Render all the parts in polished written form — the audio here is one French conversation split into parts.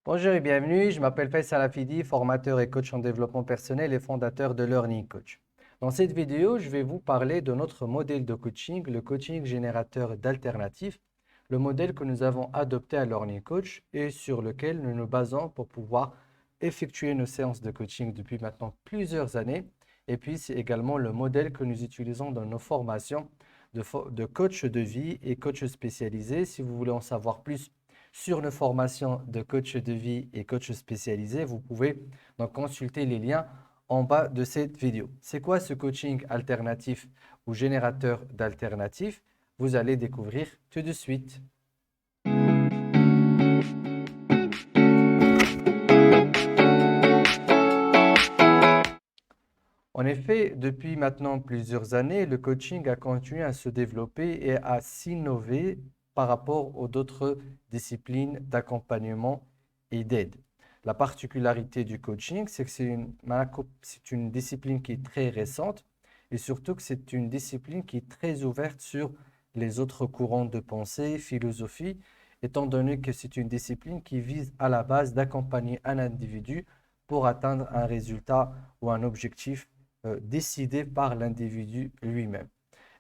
Bonjour et bienvenue, je m'appelle Faisal Afidi, formateur et coach en développement personnel et fondateur de Learning Coach. Dans cette vidéo, je vais vous parler de notre modèle de coaching, le coaching générateur d'alternatives, le modèle que nous avons adopté à Learning Coach et sur lequel nous nous basons pour pouvoir effectuer nos séances de coaching depuis maintenant plusieurs années. Et puis, c'est également le modèle que nous utilisons dans nos formations de coach de vie et coach spécialisé. Si vous voulez en savoir plus sur nos formations de coach de vie et coach spécialisé, vous pouvez donc consulter les liens en bas de cette vidéo. C'est quoi ce coaching alternatif ou générateur d'alternatives? Vous allez découvrir tout de suite. En effet, depuis maintenant plusieurs années, le coaching a continué à se développer et à s'innover par rapport aux autres disciplines d'accompagnement et d'aide. La particularité du coaching, c'est que c'est une discipline qui est très récente et surtout que c'est une discipline qui est très ouverte sur les autres courants de pensée, philosophie, étant donné que c'est une discipline qui vise à la base d'accompagner un individu pour atteindre un résultat ou un objectif décidé par l'individu lui-même.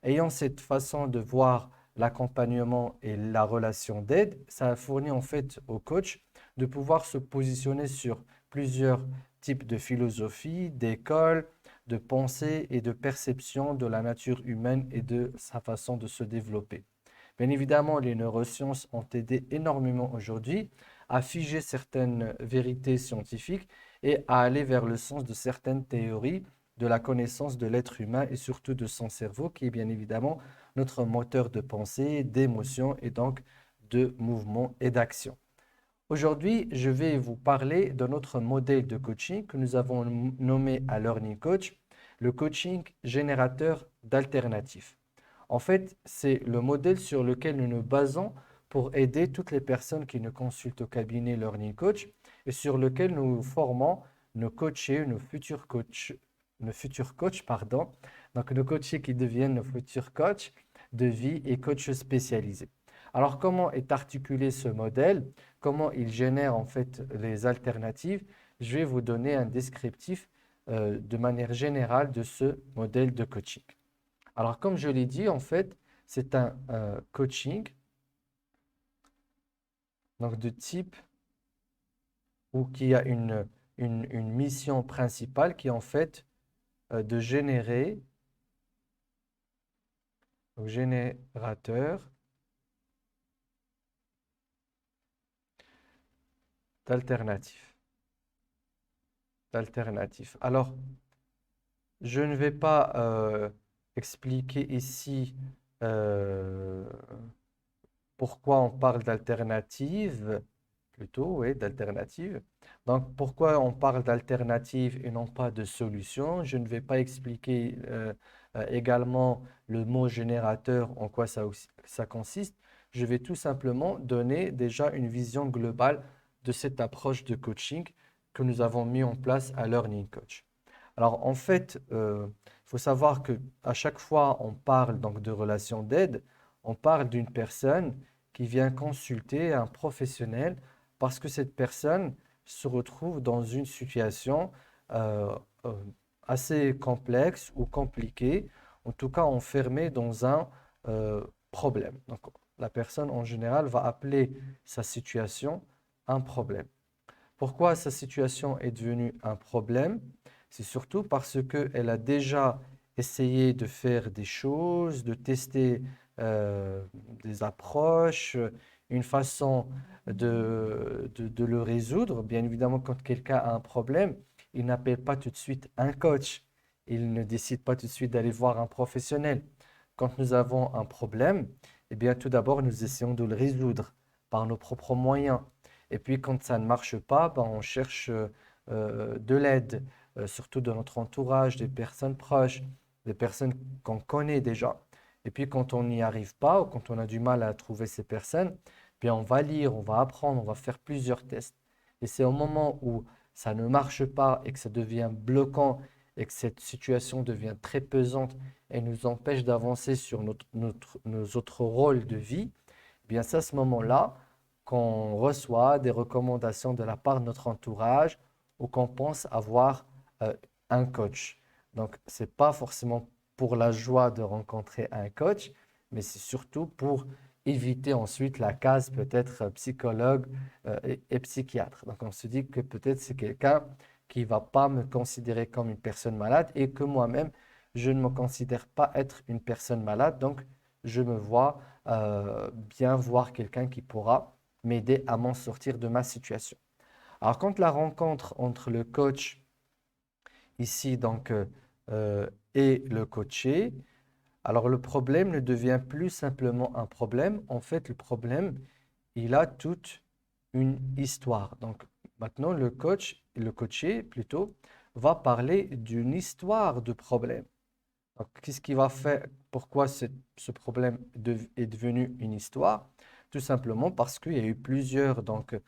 Ayant cette façon de voir l'accompagnement et la relation d'aide, ça a fourni en fait au coach de pouvoir se positionner sur plusieurs types de philosophies, d'écoles, de pensée et de perception de la nature humaine et de sa façon de se développer. Bien évidemment, les neurosciences ont aidé énormément aujourd'hui à figer certaines vérités scientifiques et à aller vers le sens de certaines théories de la connaissance de l'être humain et surtout de son cerveau, qui est bien évidemment notre moteur de pensée, d'émotion et donc de mouvement et d'action. Aujourd'hui, je vais vous parler de notre modèle de coaching que nous avons nommé à Learning Coach, le coaching générateur d'alternatives. En fait, c'est le modèle sur lequel nous nous basons pour aider toutes les personnes qui nous consultent au cabinet Learning Coach et sur lequel nous formons nos coachés, nos futurs coachs, pardon, donc nos coachés qui deviennent nos futurs coachs de vie et coachs spécialisés. Alors, comment est articulé ce modèle? Comment il génère en fait les alternatives? Je vais vous donner un descriptif de manière générale de ce modèle de coaching. Alors, comme je l'ai dit, en fait, c'est un coaching donc de type ou qui a une mission principale qui est en fait de générer, donc générateur d'alternatives. Alors, je ne vais pas expliquer ici euh, pourquoi on parle d'alternative, plutôt, oui, d'alternative. Donc, pourquoi on parle d'alternative et non pas de solution? Je ne vais pas expliquer également le mot générateur, en quoi ça consiste. Je vais tout simplement donner déjà une vision globale de cette approche de coaching que nous avons mis en place à Learning Coach. Alors, en fait, il faut savoir que à chaque fois on parle donc de relation d'aide, on parle d'une personne qui vient consulter un professionnel parce que cette personne se retrouve dans une situation euh, euh, assez complexe ou compliquée, en tout cas enfermée dans un problème. Donc, la personne en général va appeler sa situation un problème. Pourquoi sa situation est devenue un problème? C'est surtout parce qu'elle a déjà essayé de faire des choses, de tester euh, des approches, une façon de le résoudre. Bien évidemment, quand quelqu'un a un problème, il n'appelle pas tout de suite un coach. Il ne décide pas tout de suite d'aller voir un professionnel. Quand nous avons un problème, eh bien, tout d'abord, nous essayons de le résoudre par nos propres moyens. Et puis quand ça ne marche pas, ben, on cherche de l'aide, surtout de notre entourage, des personnes proches, des personnes qu'on connaît déjà. Et puis quand on n'y arrive pas ou quand on a du mal à trouver ces personnes, bien on va lire, on va apprendre, on va faire plusieurs tests. Et c'est au moment où ça ne marche pas et que ça devient bloquant et que cette situation devient très pesante et nous empêche d'avancer sur nos autres rôles de vie, bien c'est à ce moment-là qu'on reçoit des recommandations de la part de notre entourage ou qu'on pense avoir un coach. Donc, ce n'est pas forcément pour la joie de rencontrer un coach, mais c'est surtout pour éviter ensuite la case peut-être psychologue et psychiatre. Donc, on se dit que peut-être c'est quelqu'un qui ne va pas me considérer comme une personne malade et que moi-même, je ne me considère pas être une personne malade. Donc, je me vois bien voir quelqu'un qui pourra m'aider à m'en sortir de ma situation. Alors, quand la rencontre entre le coach ici donc et le coaché, alors le problème ne devient plus simplement un problème. En fait, le problème, il a toute une histoire. Donc maintenant, le coaché plutôt, va parler d'une histoire de problème. Donc, qu'est-ce qui va faire? Pourquoi ce problème est devenu une histoire? Tout simplement parce qu'il y a eu plusieurs, donc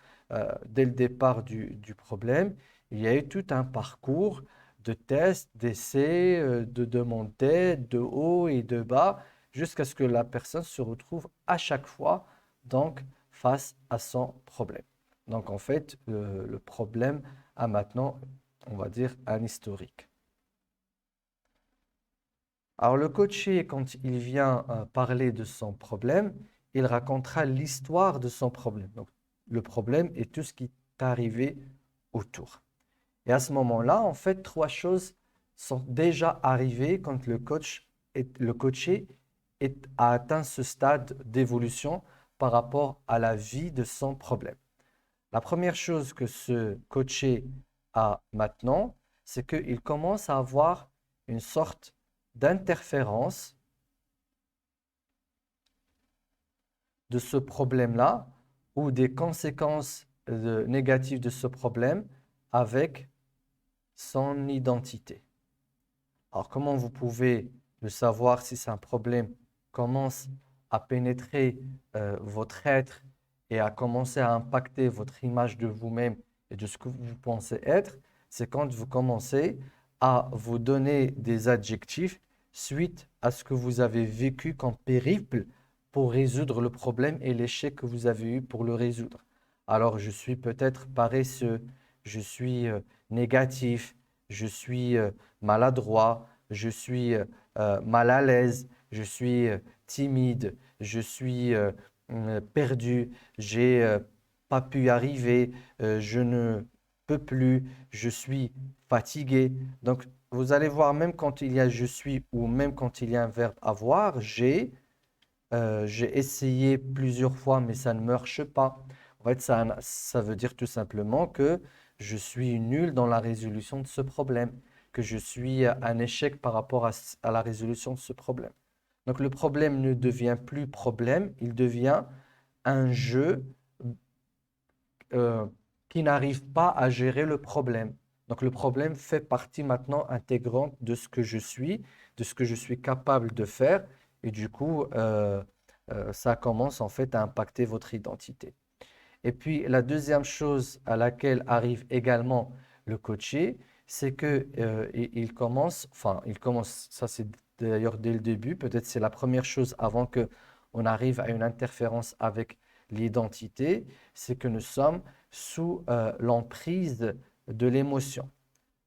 dès le départ du problème, il y a eu tout un parcours de tests, d'essais, de demandes d'aide, de haut et de bas, jusqu'à ce que la personne se retrouve à chaque fois donc face à son problème. Donc en fait, le problème a maintenant, on va dire, un historique. Alors le coaché, quand il vient parler de son problème, il racontera l'histoire de son problème. Donc le problème et tout ce qui est arrivé autour. Et à ce moment-là, en fait, trois choses sont déjà arrivées quand le coaché a atteint ce stade d'évolution par rapport à la vie de son problème. La première chose que ce coaché a maintenant, c'est qu'il commence à avoir une sorte d'interférence de ce problème-là ou des conséquences négatives de ce problème avec son identité. Alors, comment vous pouvez le savoir si c'est un problème commence à pénétrer votre être et à commencer à impacter votre image de vous-même et de ce que vous pensez être? C'est quand vous commencez à vous donner des adjectifs suite à ce que vous avez vécu comme périple pour résoudre le problème et l'échec que vous avez eu pour le résoudre. Alors, je suis peut-être paresseux, je suis négatif, je suis maladroit, je suis mal à l'aise, je suis timide, je suis perdu, j'ai pas pu y arriver, je ne peux plus, je suis fatigué. Donc, vous allez voir, même quand il y a je suis ou même quand il y a un verbe avoir, j'ai essayé plusieurs fois, mais ça ne marche pas. En fait, ça veut dire tout simplement que je suis nul dans la résolution de ce problème, que je suis un échec par rapport à la résolution de ce problème. Donc, le problème ne devient plus problème, il devient un jeu euh, qui n'arrive pas à gérer le problème. Donc, le problème fait partie maintenant intégrante de ce que je suis, de ce que je suis capable de faire. Et du coup, ça commence en fait à impacter votre identité. Et puis, la deuxième chose à laquelle arrive également le coaché, c'est que il commence, ça c'est d'ailleurs dès le début, peut-être c'est la première chose avant que on arrive à une interférence avec l'identité, c'est que nous sommes sous l'emprise de l'émotion.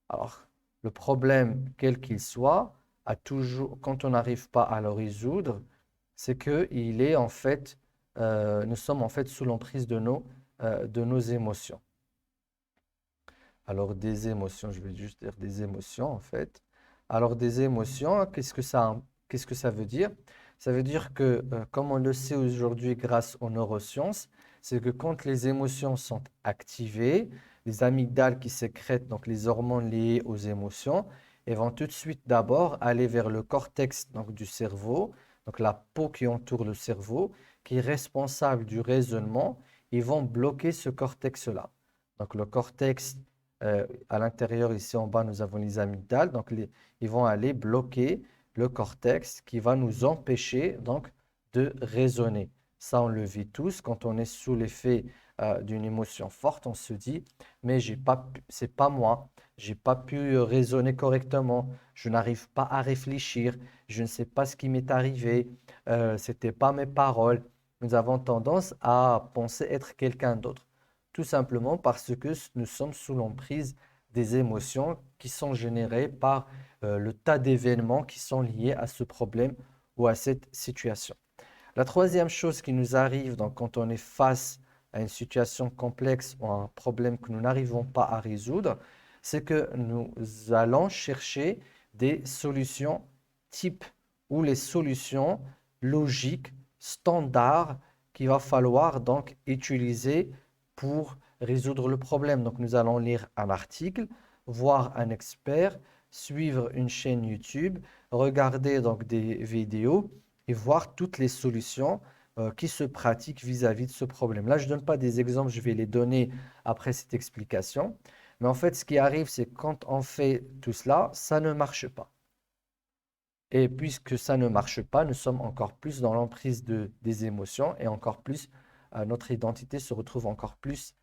Alors, le problème, quel qu'il soit, quand on n'arrive pas à le résoudre, c'est que nous sommes en fait sous l'emprise de nos émotions. Alors, des émotions, je vais juste dire des émotions en fait. Alors, des émotions, qu'est-ce que ça veut dire? Ça veut dire que, comme on le sait aujourd'hui grâce aux neurosciences, c'est que quand les émotions sont activées, les amygdales qui sécrètent donc les hormones liées aux émotions, elles vont tout de suite d'abord aller vers le cortex donc, du cerveau, donc la peau qui entoure le cerveau, qui est responsable du raisonnement. Ils vont bloquer ce cortex-là. Donc le cortex, à l'intérieur, ici en bas, nous avons les amygdales. Donc ils vont aller bloquer le cortex qui va nous empêcher donc de raisonner. Ça, on le vit tous. Quand on est sous l'effet d'une émotion forte, on se dit, mais c'est pas moi, j'ai pas pu raisonner correctement, je n'arrive pas à réfléchir, je ne sais pas ce qui m'est arrivé, c'était pas mes paroles. nous avons tendance à penser être quelqu'un d'autre. Tout simplement parce que nous sommes sous l'emprise des émotions qui sont générées par le tas d'événements qui sont liés à ce problème ou à cette situation. La troisième chose qui nous arrive donc, quand on est face à une situation complexe ou à un problème que nous n'arrivons pas à résoudre, c'est que nous allons chercher des solutions types ou les solutions logiques, standards qu'il va falloir donc utiliser pour résoudre le problème. Donc nous allons lire un article, voir un expert, suivre une chaîne YouTube, regarder donc des vidéos et voir toutes les solutions qui se pratiquent vis-à-vis de ce problème. Là, je ne donne pas des exemples, je vais les donner après cette explication. Mais en fait, ce qui arrive, c'est que quand on fait tout cela, ça ne marche pas. Et puisque ça ne marche pas, nous sommes encore plus dans l'emprise des émotions et encore plus, notre identité se retrouve encore plus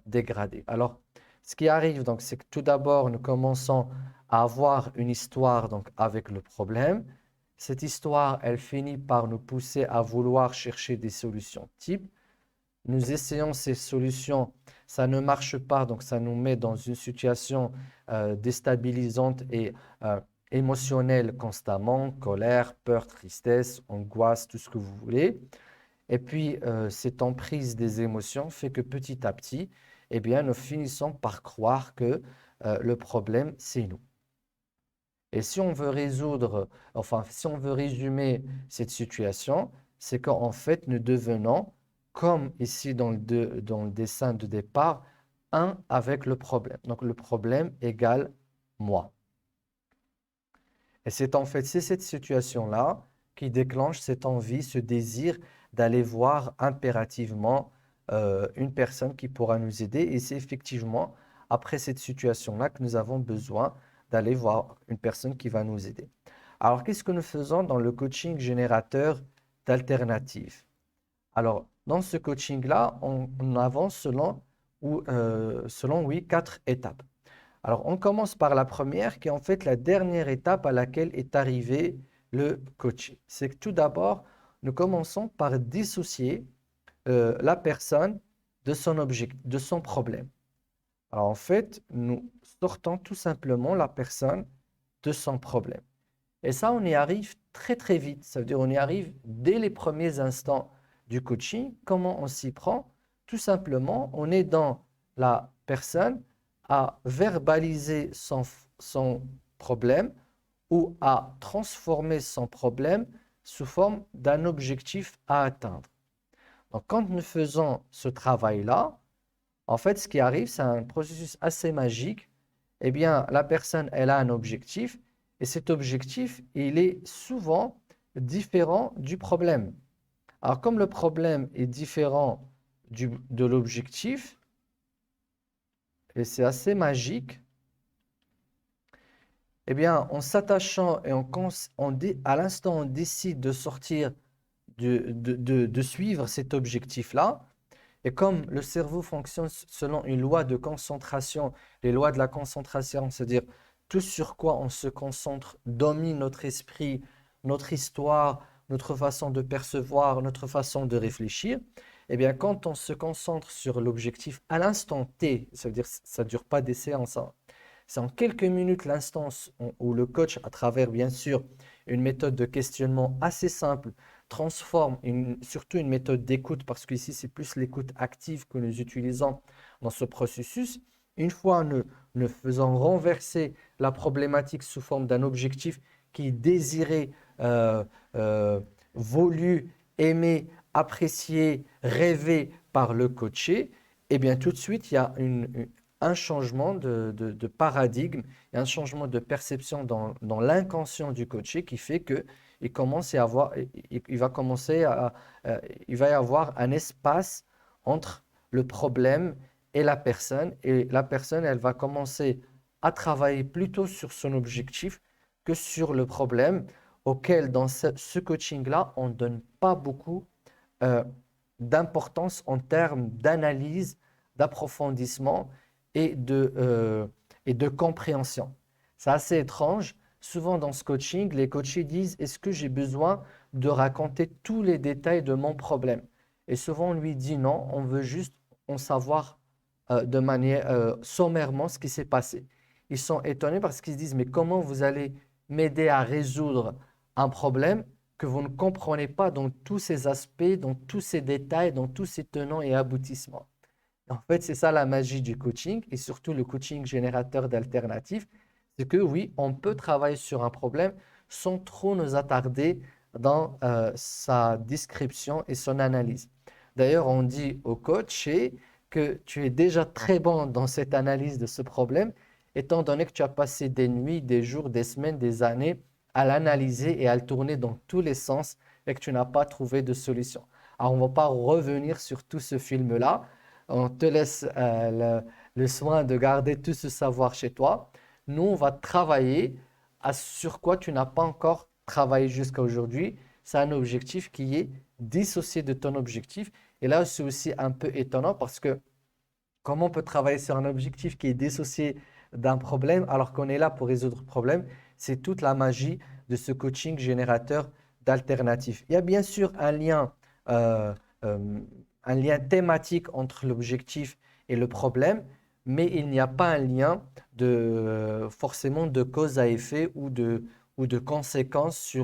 dégradée. Alors, ce qui arrive, donc, c'est que tout d'abord, nous commençons à avoir une histoire donc, avec le problème. Cette histoire, elle finit par nous pousser à vouloir chercher des solutions types. Nous essayons ces solutions, ça ne marche pas, donc ça nous met dans une situation déstabilisante et émotionnelle constamment, colère, peur, tristesse, angoisse, tout ce que vous voulez. Et puis, cette emprise des émotions fait que petit à petit, eh bien, nous finissons par croire que le problème, c'est nous. Et si on veut résoudre, enfin, si on veut résumer cette situation, c'est qu'en fait, nous devenons, comme ici dans le dessin de départ, un avec le problème. Donc, le problème égale moi. Et c'est en fait, c'est cette situation-là qui déclenche cette envie, ce désir d'aller voir impérativement une personne qui pourra nous aider. Et c'est effectivement après cette situation-là que nous avons besoin d'aller voir une personne qui va nous aider. Alors, qu'est-ce que nous faisons dans le coaching générateur d'alternatives? Alors, dans ce coaching-là, on avance selon, oui, 4 étapes. Alors, on commence par la première, qui est en fait la dernière étape à laquelle est arrivé le coaching. C'est que tout d'abord, nous commençons par dissocier la personne de son objectif, de son problème. Alors, en fait, nous sortons tout simplement la personne de son problème. Et ça, on y arrive très, très vite. Ça veut dire on y arrive dès les premiers instants du coaching. Comment on s'y prend? Tout simplement, on est dans la personne à verbaliser son problème ou à transformer son problème sous forme d'un objectif à atteindre. Donc, quand nous faisons ce travail-là, en fait, ce qui arrive, c'est un processus assez magique. Eh bien, la personne, elle a un objectif et cet objectif, il est souvent différent du problème. Alors, comme le problème est différent de l'objectif, et c'est assez magique, eh bien, en s'attachant et à l'instant, on décide de sortir, de suivre cet objectif-là. Et comme le cerveau fonctionne selon une loi de concentration, les lois de la concentration, c'est-à-dire tout sur quoi on se concentre domine notre esprit, notre histoire, notre façon de percevoir, notre façon de réfléchir, eh bien, quand on se concentre sur l'objectif à l'instant T, ça veut dire que ça ne dure pas des séances, hein, c'est en quelques minutes l'instant où le coach, à travers bien sûr une méthode de questionnement assez simple, transforme surtout une méthode d'écoute, parce qu'ici c'est plus l'écoute active que nous utilisons dans ce processus. Une fois nous faisant renverser la problématique sous forme d'un objectif qui est désiré, voulu, aimé, apprécié, rêvé par le coaché, eh bien tout de suite il y a un changement de paradigme et un changement de perception dans l'inconscient du coaché qui fait que il va commencer il va y avoir un espace entre le problème et la personne, elle va commencer à travailler plutôt sur son objectif que sur le problème auquel, dans ce coaching-là, on ne donne pas beaucoup euh, d'importance en termes d'analyse, d'approfondissement et de compréhension. C'est assez étrange. souvent dans ce coaching, les coachés disent, est-ce que j'ai besoin de raconter tous les détails de mon problème? Et souvent, on lui dit non, on veut juste en savoir de manière sommairement ce qui s'est passé. Ils sont étonnés parce qu'ils se disent, mais comment vous allez m'aider à résoudre un problème que vous ne comprenez pas dans tous ces aspects, dans tous ces détails, dans tous ces tenants et aboutissements? En fait, c'est ça la magie du coaching et surtout le coaching générateur d'alternatives. C'est que oui, on peut travailler sur un problème sans trop nous attarder dans sa description et son analyse. D'ailleurs, on dit au coach que tu es déjà très bon dans cette analyse de ce problème, étant donné que tu as passé des nuits, des jours, des semaines, des années à l'analyser et à le tourner dans tous les sens et que tu n'as pas trouvé de solution. Alors, on ne va pas revenir sur tout ce film-là. On te laisse le soin de garder tout ce savoir chez toi. Nous, on va travailler sur quoi tu n'as pas encore travaillé jusqu'à aujourd'hui. C'est un objectif qui est dissocié de ton objectif. Et là, c'est aussi un peu étonnant parce que comment on peut travailler sur un objectif qui est dissocié d'un problème alors qu'on est là pour résoudre le problème? C'est toute la magie de ce coaching générateur d'alternatives. Il y a bien sûr euh, euh, un lien thématique entre l'objectif et le problème, mais il n'y a pas un lien forcément de cause à effet ou de conséquence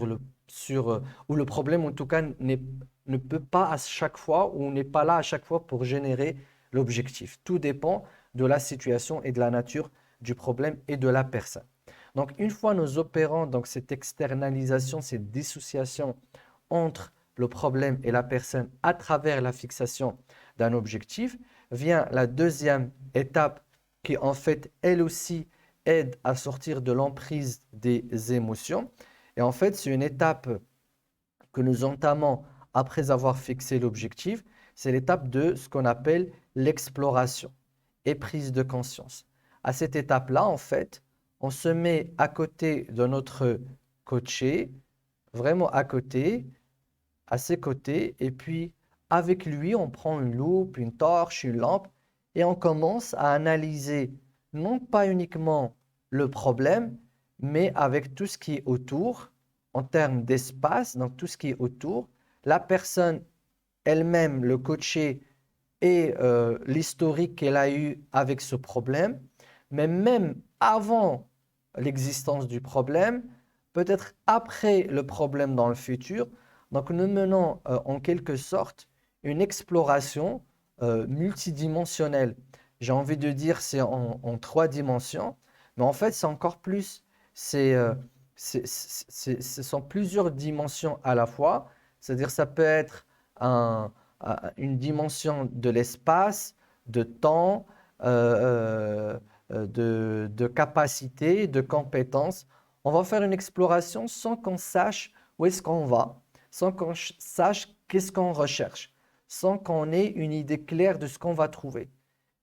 où le problème en tout cas ne peut pas à chaque fois ou n'est pas là à chaque fois pour générer l'objectif. Tout dépend de la situation et de la nature du problème et de la personne. Donc, une fois nous opérons donc cette externalisation, cette dissociation entre le problème et la personne à travers la fixation d'un objectif, vient la deuxième étape qui en fait elle aussi aide à sortir de l'emprise des émotions. Et en fait, c'est une étape que nous entamons après avoir fixé l'objectif, c'est l'étape de ce qu'on appelle l'exploration et prise de conscience. À cette étape-là, en fait, on se met à côté de notre coaché, vraiment à ses côtés, et puis avec lui, on prend une loupe, une torche, une lampe, et on commence à analyser non pas uniquement le problème, mais avec tout ce qui est autour, en termes d'espace, donc tout ce qui est autour, la personne elle-même, le coaché, et l'historique qu'elle a eu avec ce problème, mais même avant l'existence du problème, peut-être après le problème dans le futur. Donc nous menons en quelque sorte une exploration multidimensionnelle. J'ai envie de dire c'est en trois dimensions, mais en fait c'est encore plus. C'est, ce sont plusieurs dimensions à la fois. C'est-à-dire ça peut être une dimension de l'espace, de temps, de capacité, de compétences. On va faire une exploration sans qu'on sache où est-ce qu'on va, sans qu'on sache qu'est-ce qu'on recherche, sans qu'on ait une idée claire de ce qu'on va trouver.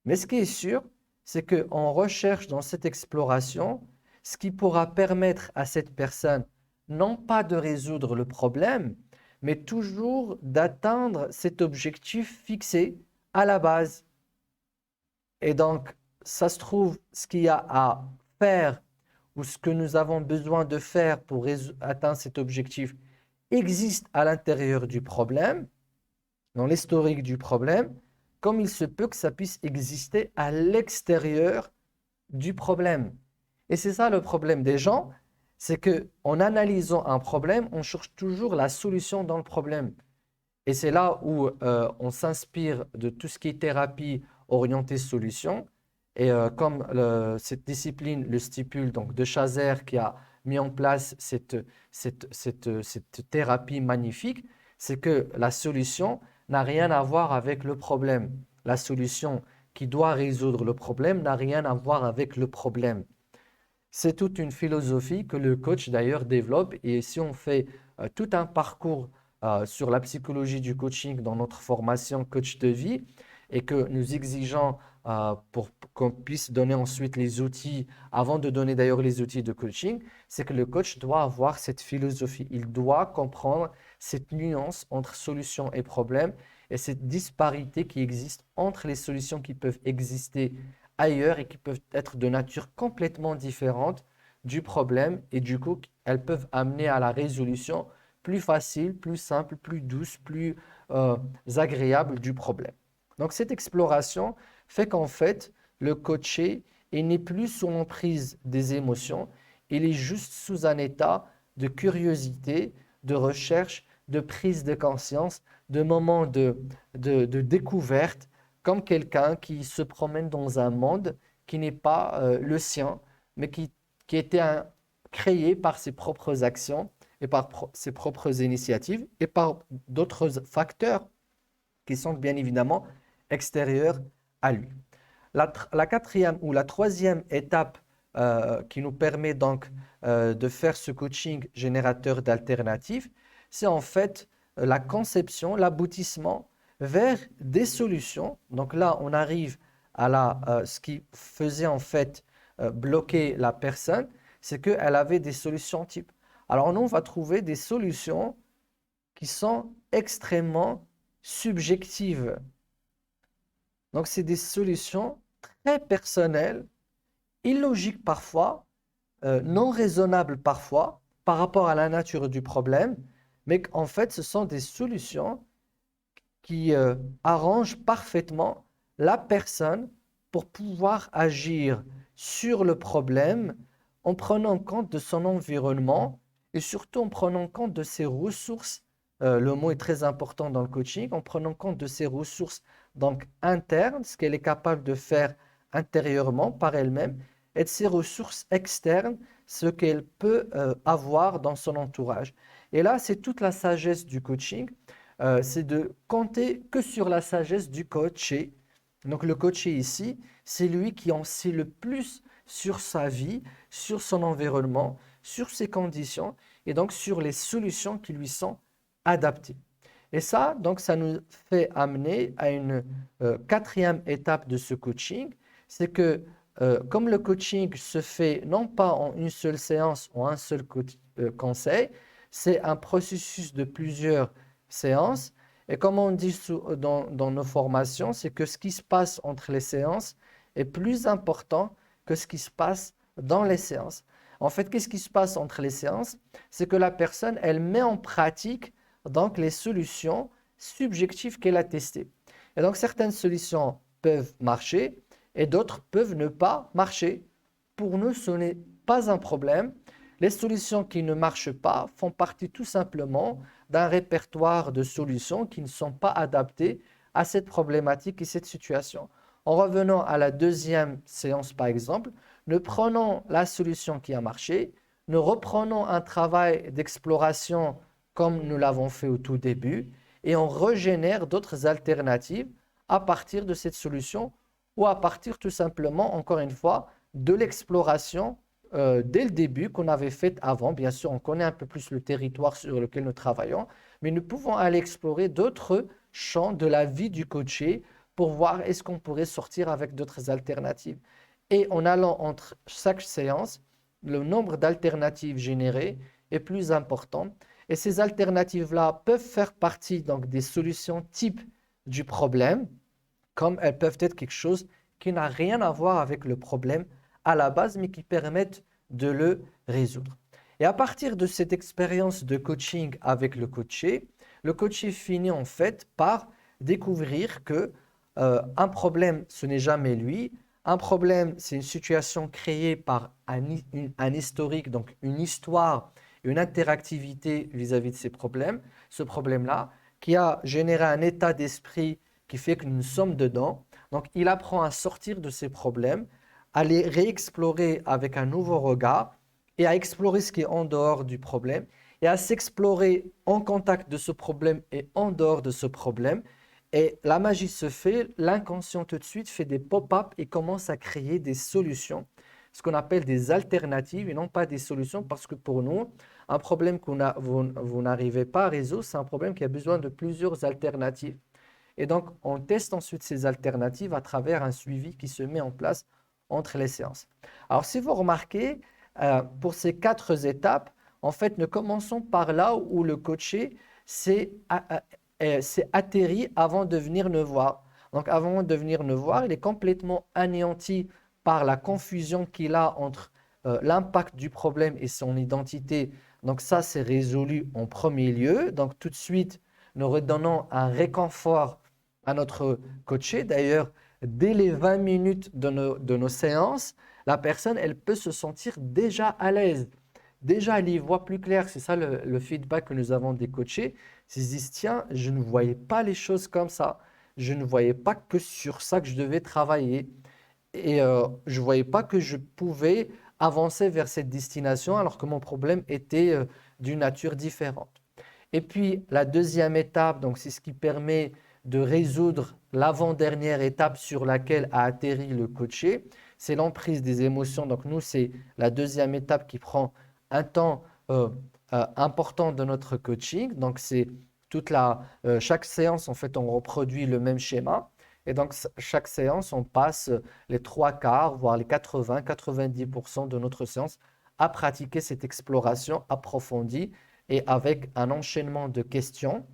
Mais ce qui est sûr, c'est qu'on recherche dans cette exploration ce qui pourra permettre à cette personne non pas de résoudre le problème, mais toujours d'atteindre cet objectif fixé à la base. Et donc, ça se trouve, ce qu'il y a à faire ou ce que nous avons besoin de faire pour atteindre cet objectif existe à l'intérieur du problème, dans l'historique du problème, comme il se peut que ça puisse exister à l'extérieur du problème. Et c'est ça le problème des gens, c'est qu'en analysant un problème, on cherche toujours la solution dans le problème. Et c'est là où on s'inspire de tout ce qui est thérapie orientée solution. Et comme cette discipline le stipule, donc de Chazer qui a mis en place cette thérapie magnifique, c'est que la solution n'a rien à voir avec le problème. La solution qui doit résoudre le problème n'a rien à voir avec le problème. C'est toute une philosophie que le coach d'ailleurs développe. Et si on fait tout un parcours sur la psychologie du coaching dans notre formation coach de vie et que nous exigeons pour qu'on puisse donner ensuite les outils, avant de donner d'ailleurs les outils de coaching, c'est que le coach doit avoir cette philosophie. Il doit comprendre cette nuance entre solution et problème et cette disparité qui existe entre les solutions qui peuvent exister ailleurs et qui peuvent être de nature complètement différente du problème et du coup, elles peuvent amener à la résolution plus facile, plus simple, plus douce, plus euh, agréable du problème. Donc, cette exploration fait qu'en fait, le coaché, il n'est plus sous l'emprise des émotions, il est juste sous un état de curiosité, de recherche, de prise de conscience, de moment de découverte, comme quelqu'un qui se promène dans un monde qui n'est pas le sien, mais qui était créé par ses propres actions et par ses propres initiatives et par d'autres facteurs qui sont bien évidemment extérieurs à lui. La quatrième ou la troisième étape qui nous permet donc de faire ce coaching générateur d'alternatives, c'est en fait la conception, l'aboutissement vers des solutions. Donc là, on arrive à ce qui faisait en fait bloquer la personne, c'est qu'elle avait des solutions types. Alors nous, on va trouver des solutions qui sont extrêmement subjectives. Donc, c'est des solutions très personnelles, illogiques parfois, non raisonnables parfois, par rapport à la nature du problème, mais en fait, ce sont des solutions qui arrangent parfaitement la personne pour pouvoir agir sur le problème en prenant compte de son environnement et surtout en prenant compte de ses ressources. Le mot est très important dans le coaching, en prenant compte de ses ressources donc internes, ce qu'elle est capable de faire intérieurement par elle-même, et de ses ressources externes, ce qu'elle peut avoir dans son entourage. Et là, c'est toute la sagesse du coaching, c'est de compter que sur la sagesse du coaché. Donc le coaché ici, c'est lui qui en sait le plus sur sa vie, sur son environnement, sur ses conditions et donc sur les solutions qui lui sont adaptées. Et ça, donc, ça nous fait amener à une quatrième étape de ce coaching, c'est que comme le coaching se fait non pas en une seule séance ou un seul conseil, c'est un processus de plusieurs séances. Et comme on dit dans nos formations, c'est que ce qui se passe entre les séances est plus important que ce qui se passe dans les séances. En fait, qu'est-ce qui se passe entre les séances? C'est que la personne, elle met en pratique donc les solutions subjectives qu'elle a testées. Et donc certaines solutions peuvent marcher et d'autres peuvent ne pas marcher. Pour nous, ce n'est pas un problème. Les solutions qui ne marchent pas font partie tout simplement d'un répertoire de solutions qui ne sont pas adaptées à cette problématique et cette situation. En revenant à la deuxième séance par exemple, nous prenons la solution qui a marché, nous reprenons un travail d'exploration comme nous l'avons fait au tout début, et on régénère d'autres alternatives à partir de cette solution ou à partir tout simplement, encore une fois, de l'exploration dès le début qu'on avait faite avant. Bien sûr, on connaît un peu plus le territoire sur lequel nous travaillons, mais nous pouvons aller explorer d'autres champs de la vie du coaché pour voir est-ce qu'on pourrait sortir avec d'autres alternatives. Et en allant entre chaque séance, le nombre d'alternatives générées est plus important. Et ces alternatives-là peuvent faire partie donc des solutions type du problème, comme elles peuvent être quelque chose qui n'a rien à voir avec le problème à la base, mais qui permettent de le résoudre. Et à partir de cette expérience de coaching avec le coaché finit en fait par découvrir que un problème, ce n'est jamais lui. Un problème, c'est une situation créée par un historique, donc une histoire, une interactivité vis-à-vis de ces problèmes, ce problème-là, qui a généré un état d'esprit qui fait que nous sommes dedans. Donc, il apprend à sortir de ces problèmes, à les réexplorer avec un nouveau regard et à explorer ce qui est en dehors du problème et à s'explorer en contact de ce problème et en dehors de ce problème. Et la magie se fait, l'inconscient tout de suite fait des pop-up et commence à créer des solutions, ce qu'on appelle des alternatives et non pas des solutions, parce que pour nous, un problème que vous n'arrivez pas à résoudre, c'est un problème qui a besoin de plusieurs alternatives. Et donc, on teste ensuite ces alternatives à travers un suivi qui se met en place entre les séances. Alors, si vous remarquez, pour ces 4 étapes, en fait, nous commençons par là où le coaché s'est atterri avant de venir nous voir. Donc, avant de venir nous voir, il est complètement anéanti par la confusion qu'il a entre l'impact du problème et son identité. Donc ça, c'est résolu en premier lieu. Donc tout de suite, nous redonnons un réconfort à notre coaché. D'ailleurs, dès les 20 minutes de nos séances, la personne, elle peut se sentir déjà à l'aise. Déjà, elle y voit plus clair. C'est ça le feedback que nous avons des coachés. Ils se disent, tiens, je ne voyais pas les choses comme ça. Je ne voyais pas que sur ça que je devais travailler. Et je ne voyais pas que je pouvais avancer vers cette destination alors que mon problème était d'une nature différente. Et puis, la deuxième étape, donc c'est ce qui permet de résoudre l'avant-dernière étape sur laquelle a atterri le coaché, c'est l'emprise des émotions. Donc nous, c'est la deuxième étape qui prend un temps important de notre coaching. Donc c'est chaque séance, en fait, on reproduit le même schéma. Et donc chaque séance, on passe les trois quarts, voire les 80-90% de notre séance à pratiquer cette exploration approfondie et avec un enchaînement de questions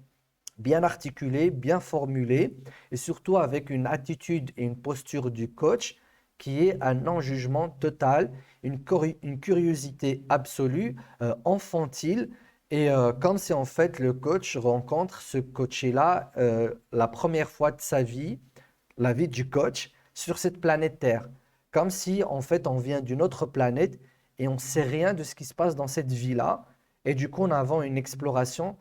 bien articulées, bien formulées et surtout avec une attitude et une posture du coach qui est un non-jugement total, une curiosité absolue, enfantile. Et comme si en fait le coach rencontre ce coaché-là la première fois de sa vie, la vie du coach sur cette planète Terre. Comme si en fait on vient d'une autre planète et on ne sait rien de ce qui se passe dans cette vie-là. Et du coup, on a une exploration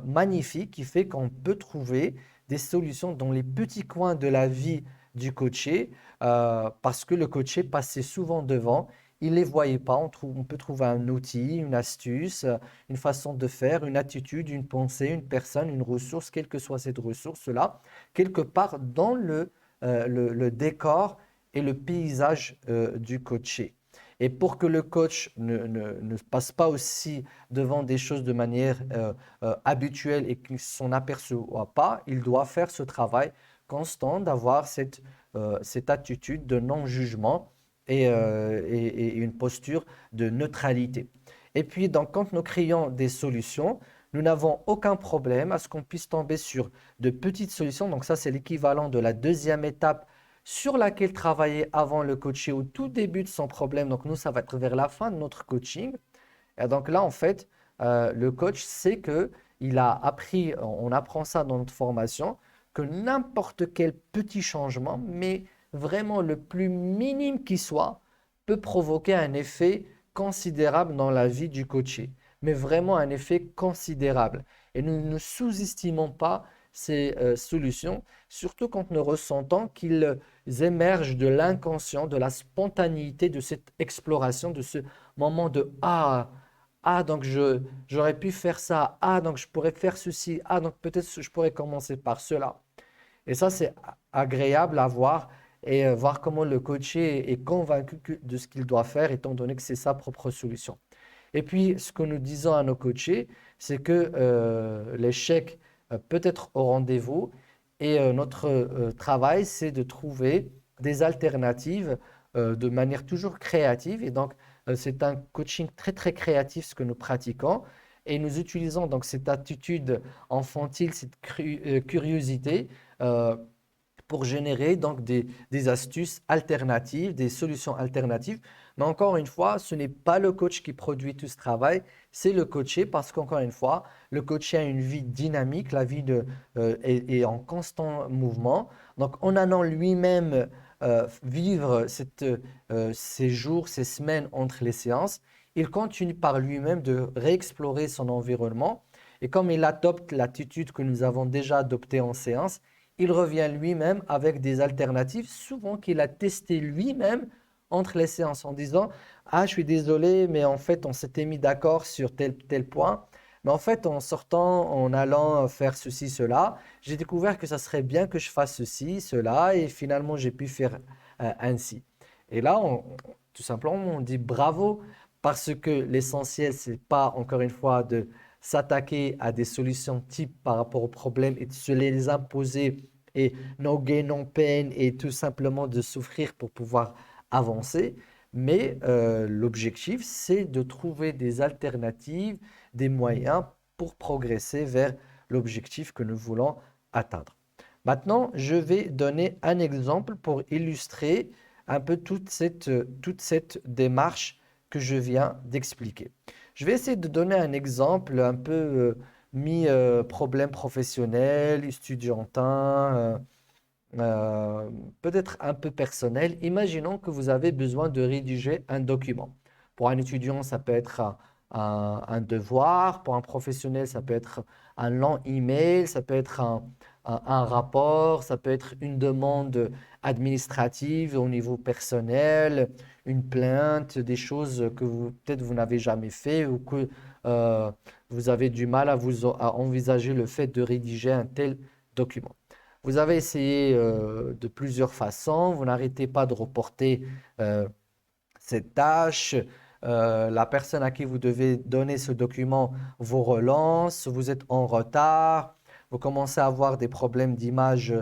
magnifique qui fait qu'on peut trouver des solutions dans les petits coins de la vie du coaché parce que le coaché passait souvent devant. Il ne les voyait pas. On peut trouver un outil, une astuce, une façon de faire, une attitude, une pensée, une personne, une ressource, quelle que soit cette ressource-là, quelque part dans le décor et le paysage du coaché. Et pour que le coach ne passe pas aussi devant des choses de manière habituelle et qu'il s'en aperçoit pas, il doit faire ce travail constant d'avoir cette attitude de non-jugement et une posture de neutralité. Et puis, donc, quand nous créons des solutions, nous n'avons aucun problème à ce qu'on puisse tomber sur de petites solutions. Donc ça, c'est l'équivalent de la deuxième étape sur laquelle travailler avant le coaché au tout début de son problème. Donc nous, ça va être vers la fin de notre coaching. Et donc là, en fait, le coach sait que il a appris, on apprend ça dans notre formation, que n'importe quel petit changement, mais vraiment le plus minime qui soit, peut provoquer un effet considérable dans la vie du coaché. Mais vraiment un effet considérable. Et nous ne sous-estimons pas ces solutions, surtout quand nous ressentons qu'ils émergent de l'inconscient, de la spontanéité de cette exploration, de ce moment de donc j'aurais pu faire ça, donc je pourrais faire ceci, donc peut-être je pourrais commencer par cela. Et ça, c'est agréable à voir et voir comment le coaché est convaincu de ce qu'il doit faire, étant donné que c'est sa propre solution. Et puis, ce que nous disons à nos coachés, c'est que l'échec peut être au rendez-vous et notre travail, c'est de trouver des alternatives de manière toujours créative. Et donc, c'est un coaching très, très créatif, ce que nous pratiquons. Et nous utilisons donc cette attitude infantile, cette curiosité euh, pour générer donc des astuces alternatives, des solutions alternatives. Mais encore une fois, ce n'est pas le coach qui produit tout ce travail, c'est le coaché parce qu'encore une fois, le coaché a une vie dynamique, la vie est en constant mouvement. Donc, en allant lui-même vivre ces jours, ces semaines entre les séances, il continue par lui-même de réexplorer son environnement. Et comme il adopte l'attitude que nous avons déjà adoptée en séance, il revient lui-même avec des alternatives, souvent qu'il a testé lui-même entre les séances en disant je suis désolé, mais en fait, on s'était mis d'accord sur tel point. Mais en fait, en sortant, en allant faire ceci, cela, j'ai découvert que ça serait bien que je fasse ceci, cela, et finalement, j'ai pu faire ainsi. Et là, tout simplement, on dit bravo, parce que l'essentiel, c'est pas, encore une fois, de s'attaquer à des solutions type par rapport aux problèmes et de se les imposer et no gain, no pain et tout simplement de souffrir pour pouvoir avancer. Mais l'objectif, c'est de trouver des alternatives, des moyens pour progresser vers l'objectif que nous voulons atteindre. Maintenant, je vais donner un exemple pour illustrer un peu toute cette démarche que je viens d'expliquer. Je vais essayer de donner un exemple un peu mi-problème professionnel, estudiantin, peut-être un peu personnel. Imaginons que vous avez besoin de rédiger un document. Pour un étudiant, ça peut être un devoir. Pour un professionnel, ça peut être un long email, ça peut être un rapport, ça peut être une demande administrative au niveau personnel, une plainte, des choses que peut-être vous n'avez jamais fait ou que euh, vous avez du mal à envisager le fait de rédiger un tel document. Vous avez essayé de plusieurs façons, vous n'arrêtez pas de reporter euh, cette tâche. La personne à qui vous devez donner ce document vous relance, vous êtes en retard, vous commencez à avoir des problèmes d'image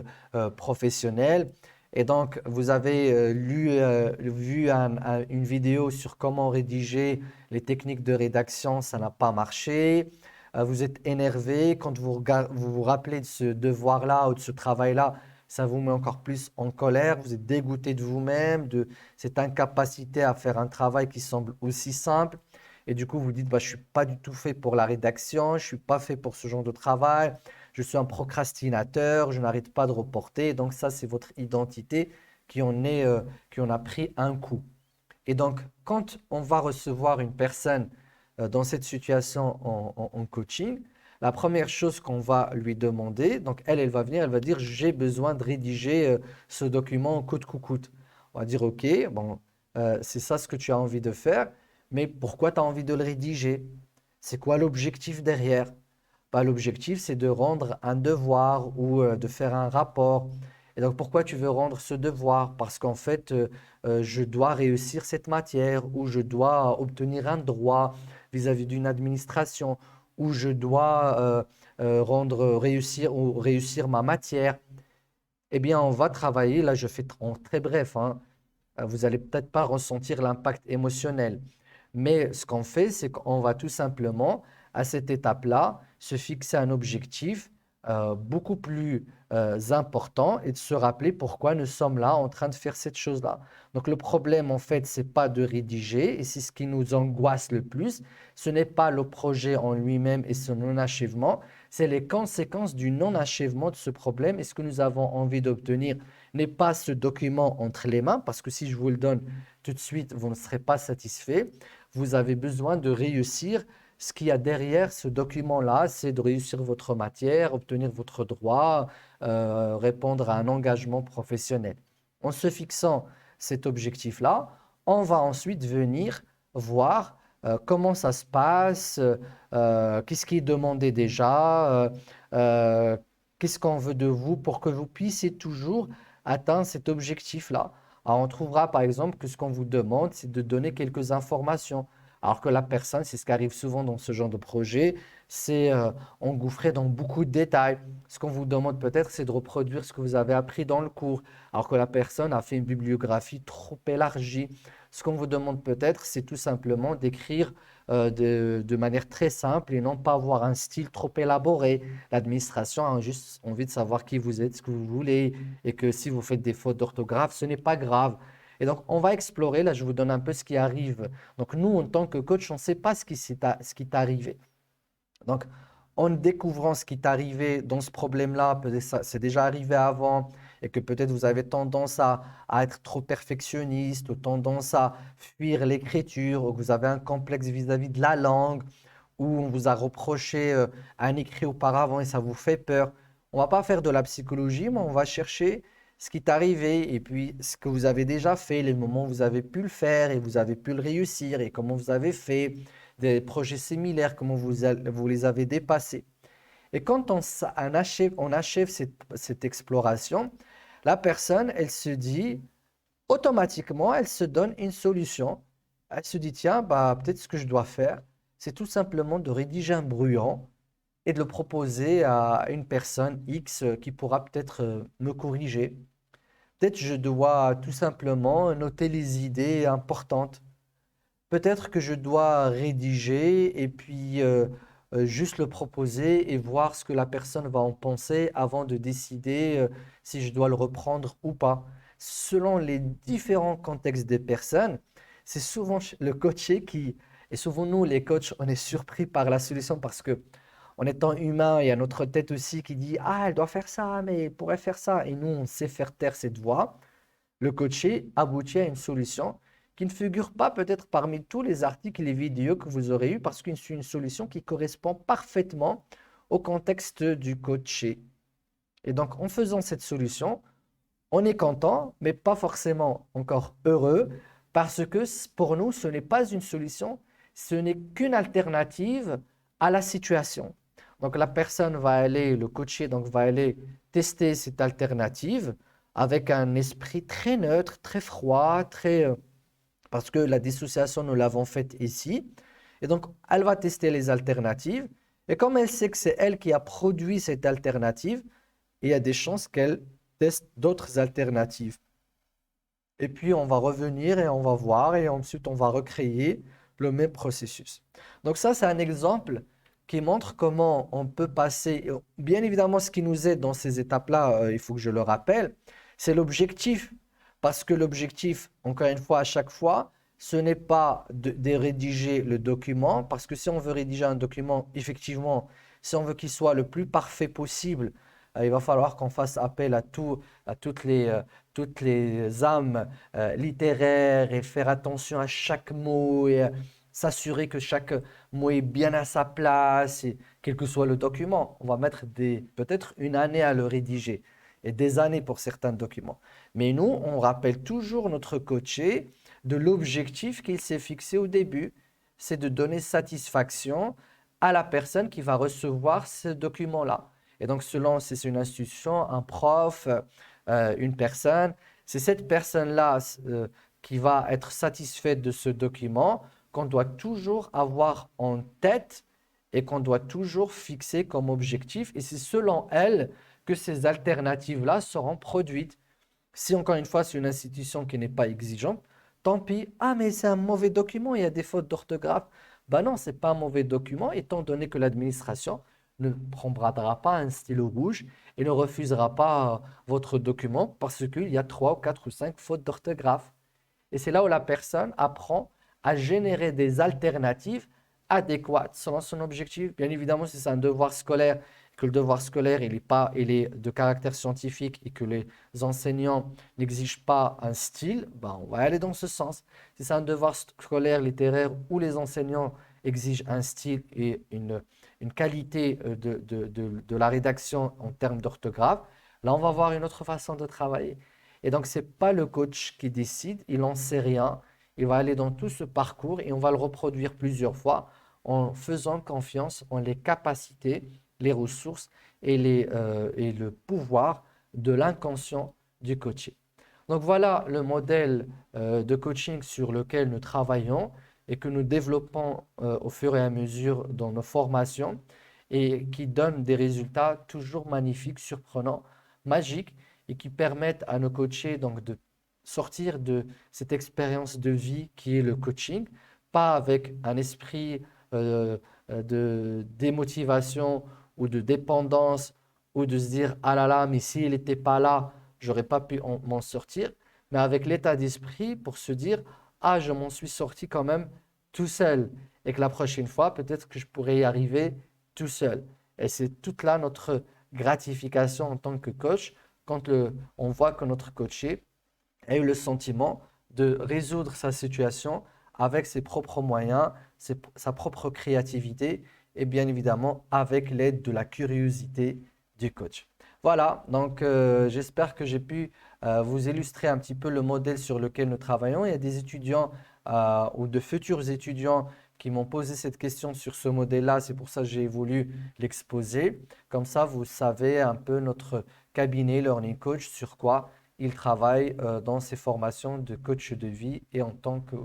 professionnelle. Et donc, vous avez vu une vidéo sur comment rédiger les techniques de rédaction, ça n'a pas marché. Vous êtes énervé quand vous vous rappelez de ce devoir-là ou de ce travail-là, ça vous met encore plus en colère, vous êtes dégoûté de vous-même, de cette incapacité à faire un travail qui semble aussi simple. Et du coup, vous dites, bah, je ne suis pas du tout fait pour la rédaction, je ne suis pas fait pour ce genre de travail, je suis un procrastinateur, je n'arrête pas de reporter. Donc ça, c'est votre identité qui en a pris un coup. Et donc, quand on va recevoir une personne dans cette situation en coaching, la première chose qu'on va lui demander, donc elle va venir, elle va dire, j'ai besoin de rédiger ce document coûte que coûte. On va dire, OK, bon, c'est ça ce que tu as envie de faire, mais pourquoi tu as envie de le rédiger? C'est quoi l'objectif derrière? Bah, l'objectif, c'est de rendre un devoir ou de faire un rapport. Et donc, pourquoi tu veux rendre ce devoir? Parce qu'en fait, je dois réussir cette matière ou je dois obtenir un droit vis-à-vis d'une administration ou je dois réussir ou réussir ma matière. Eh bien, on va travailler, là je fais en très bref, hein, vous allez peut-être pas ressentir l'impact émotionnel. Mais ce qu'on fait, c'est qu'on va tout simplement, à cette étape-là, se fixer un objectif beaucoup plus important et de se rappeler pourquoi nous sommes là en train de faire cette chose-là. Donc le problème, en fait, c'est pas de rédiger et c'est ce qui nous angoisse le plus. Ce n'est pas le projet en lui-même et son non-achèvement, c'est les conséquences du non-achèvement de ce problème et ce que nous avons envie d'obtenir n'est pas ce document entre les mains, parce que si je vous le donne tout de suite, vous ne serez pas satisfait. Vous avez besoin de réussir. Ce qu'il y a derrière ce document-là, c'est de réussir votre matière, obtenir votre droit, répondre à un engagement professionnel. En se fixant cet objectif-là, on va ensuite venir voir comment ça se passe, qu'est-ce qui est demandé déjà, qu'est-ce qu'on veut de vous pour que vous puissiez toujours atteindre cet objectif-là. Alors, on trouvera par exemple que ce qu'on vous demande, c'est de donner quelques informations. Alors que la personne, c'est ce qui arrive souvent dans ce genre de projet, c'est engouffré dans beaucoup de détails. Ce qu'on vous demande peut-être, c'est de reproduire ce que vous avez appris dans le cours, alors que la personne a fait une bibliographie trop élargie. Ce qu'on vous demande peut-être, c'est tout simplement d'écrire de manière très simple et non pas avoir un style trop élaboré. L'administration a juste envie de savoir qui vous êtes, ce que vous voulez, et que si vous faites des fautes d'orthographe, ce n'est pas grave. Et donc, on va explorer, là je vous donne un peu ce qui arrive. Donc, nous, en tant que coach, on ne sait pas ce qui t'est arrivé. Donc, en découvrant ce qui t'est arrivé dans ce problème-là, peut-être c'est déjà arrivé avant, et que peut-être vous avez tendance à être trop perfectionniste, ou tendance à fuir l'écriture, ou que vous avez un complexe vis-à-vis de la langue, ou on vous a reproché un écrit auparavant et ça vous fait peur. On ne va pas faire de la psychologie, mais on va chercher ce qui est arrivé et puis ce que vous avez déjà fait, les moments où vous avez pu le faire et vous avez pu le réussir et comment vous avez fait, des projets similaires, comment vous les avez dépassés. Et quand on achève cette exploration, la personne, elle se dit, automatiquement, elle se donne une solution. Elle se dit, tiens, bah, peut-être ce que je dois faire, c'est tout simplement de rédiger un brouillon et de le proposer à une personne X qui pourra peut-être me corriger. Peut-être je dois tout simplement noter les idées importantes. Peut-être que je dois rédiger et puis juste le proposer et voir ce que la personne va en penser avant de décider si je dois le reprendre ou pas. Selon les différents contextes des personnes, c'est souvent le coaché qui, et souvent nous, les coachs, on est surpris par la solution parce que en étant humain, il y a notre tête aussi qui dit, ah, elle doit faire ça, mais elle pourrait faire ça. Et nous, on sait faire taire cette voix. Le coaché aboutit à une solution qui ne figure pas peut-être parmi tous les articles et les vidéos que vous aurez eus parce que c'est une solution qui correspond parfaitement au contexte du coaché. Et donc, en faisant cette solution, on est content, mais pas forcément encore heureux parce que pour nous, ce n'est pas une solution, ce n'est qu'une alternative à la situation. Donc, la personne va aller, le coaché donc, va aller tester cette alternative avec un esprit très neutre, très froid, parce que la dissociation, nous l'avons faite ici. Et donc, elle va tester les alternatives. Et comme elle sait que c'est elle qui a produit cette alternative, il y a des chances qu'elle teste d'autres alternatives. Et puis, on va revenir et on va voir et ensuite, on va recréer le même processus. Donc ça, c'est un exemple qui montre comment on peut passer. Bien évidemment, ce qui nous aide dans ces étapes-là, il faut que je le rappelle, c'est l'objectif. Parce que l'objectif, encore une fois, à chaque fois, ce n'est pas de rédiger le document, parce que si on veut rédiger un document, effectivement, si on veut qu'il soit le plus parfait possible, il va falloir qu'on fasse appel à toutes les âmes littéraires et faire attention à chaque mot et s'assurer que chaque mot est bien à sa place, et quel que soit le document. On va mettre peut-être une année à le rédiger et des années pour certains documents. Mais nous, on rappelle toujours notre coaché de l'objectif qu'il s'est fixé au début, c'est de donner satisfaction à la personne qui va recevoir ce document-là. Et donc, selon si c'est une institution, un prof, une personne, c'est cette personne-là qui va être satisfaite de ce document qu'on doit toujours avoir en tête et qu'on doit toujours fixer comme objectif. Et c'est selon elle que ces alternatives-là seront produites. Si encore une fois, c'est une institution qui n'est pas exigeante, tant pis. Ah, mais c'est un mauvais document, il y a des fautes d'orthographe. Ben non, ce n'est pas un mauvais document, étant donné que l'administration ne prendra pas un stylo rouge et ne refusera pas votre document parce qu'il y a 3 ou 4 ou 5 fautes d'orthographe. Et c'est là où la personne apprend à générer des alternatives adéquates selon son objectif. Bien évidemment, si c'est un devoir scolaire, que le devoir scolaire il est de caractère scientifique et que les enseignants n'exigent pas un style, ben on va aller dans ce sens. Si c'est un devoir scolaire littéraire où les enseignants exigent un style et une qualité de la rédaction en termes d'orthographe, là on va voir une autre façon de travailler. Et donc, ce n'est pas le coach qui décide, il n'en sait rien. Il va aller dans tout ce parcours et on va le reproduire plusieurs fois en faisant confiance en les capacités, les ressources et le pouvoir de l'inconscient du coaché. Donc voilà le modèle de coaching sur lequel nous travaillons et que nous développons au fur et à mesure dans nos formations et qui donne des résultats toujours magnifiques, surprenants, magiques et qui permettent à nos coachés donc de sortir de cette expérience de vie qui est le coaching, pas avec un esprit de démotivation ou de dépendance ou de se dire ah là là, mais s'il n'était pas là, j'aurais pas pu m'en sortir, mais avec l'état d'esprit pour se dire ah, je m'en suis sorti quand même tout seul et que la prochaine fois, peut-être que je pourrais y arriver tout seul. Et c'est toute là notre gratification en tant que coach quand on voit que notre coaché a eu le sentiment de résoudre sa situation avec ses propres moyens, sa propre créativité et bien évidemment avec l'aide de la curiosité du coach. Voilà, donc j'espère que j'ai pu vous illustrer un petit peu le modèle sur lequel nous travaillons. Il y a des étudiants ou de futurs étudiants qui m'ont posé cette question sur ce modèle-là. C'est pour ça que j'ai voulu l'exposer. Comme ça, vous savez un peu notre cabinet Learning Coach sur quoi il travaille dans ses formations de coach de vie et en tant que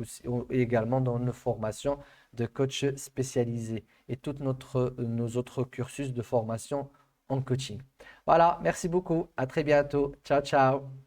et également dans nos formations de coach spécialisé et tous nos autres cursus de formation en coaching. Voilà, merci beaucoup. À très bientôt. Ciao, ciao.